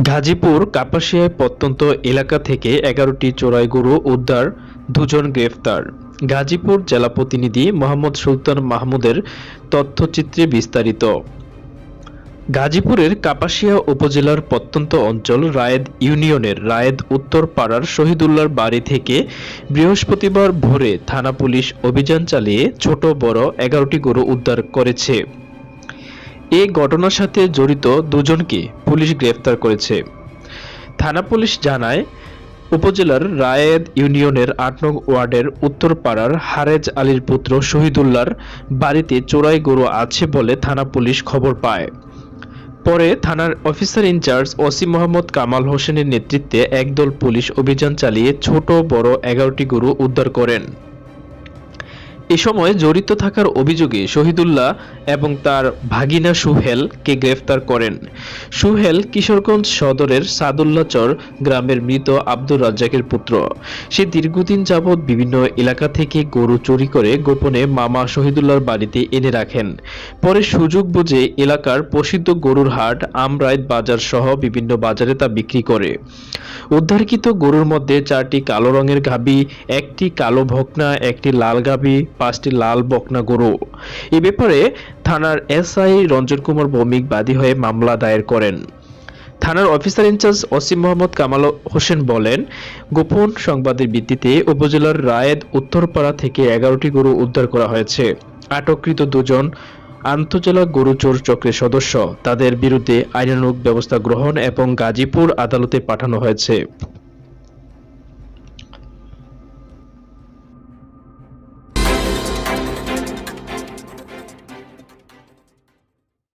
গাজীপুর কাপাসিয়ায় প্রত্যন্ত এলাকা থেকে ১১টি চোরাই গরু উদ্ধার, ২ জন গ্রেফতার। গাজীপুর জেলা প্রতিনিধি মোহাম্মদ সুলতান মাহমুদের তথ্যচিত্রে বিস্তারিত। গাজীপুরের কাপাসিয়া উপজেলার প্রত্যন্ত অঞ্চল রায়েদ ইউনিয়নের রায়েদ উত্তর পাড়ার শহীদুল্লাহর বাড়ি থেকে বৃহস্পতিবার ভোরে থানা পুলিশ অভিযান চালিয়ে ছোট বড় ১১টি গরু উদ্ধার করেছে। এ ঘটনার সাথে জড়িত ২ জনকে পুলিশ গ্রেফতার করেছে। থানা পুলিশ জানায়, উপজেলার রায়েদ ইউনিয়নের ৮ নং ওয়ার্ডের উত্তরপাড়ার হারেজ আলীর পুত্র শহীদুল্লাহর বাড়িতে চোরাই গরু আছে বলে থানা পুলিশ খবর পায়। পরে থানার officer in charge OC Mohammad Kamal হোসেনের নেতৃত্বে একদল পুলিশ অভিযান চালিয়ে ছোট বড় ১১টি গরু উদ্ধার করেন। এ সময় জড়িত থাকার অভিযোগে শহীদুল্লাহ এবং তার ভাগিনা সুহেলকে গ্রেফতার করেন। সুহেল কিশোরগঞ্জ সদরের সাদুল্লাচর গ্রামের মৃত আব্দুর রাজ্জাকের পুত্র। সে দীর্ঘদিন যাবৎ বিভিন্ন এলাকা থেকে গরু চুরি করে গোপনে মামা শহীদুল্লাহর বাড়িতে এনে রাখেন। পরে সুযোগ বুঝে এলাকার প্রসিদ্ধ গরুর হাট, আমরাইত বাজার সহ বিভিন্ন বাজারে তা বিক্রি করে। উদ্ধারকৃত গরুর মধ্যে 4টি কালো রঙের গাভী, 1টি কালো বকনা, 1টি লাল গাভী, 5টি লাল বকনা গরু। এ ব্যাপারে থানার এসআই রঞ্জন কুমার ভৌমিক বাদী হয়ে মামলা দায়ের করেন। থানার officer in charge OC Mohammad Kamal Hossain বলেন, গোপন সংবাদের ভিত্তিতে উপজেলার রায়েদ উত্তরপাড়া থেকে 11টি গরু উদ্ধার করা হয়েছে। আটককৃত 2 জন আন্তজেলা গরু চোর চক্রের সদস্য। তাদের বিরুদ্ধে আইনানুগ ব্যবস্থা গ্রহণ এবং গাজীপুর আদালতে পাঠানো হয়েছে।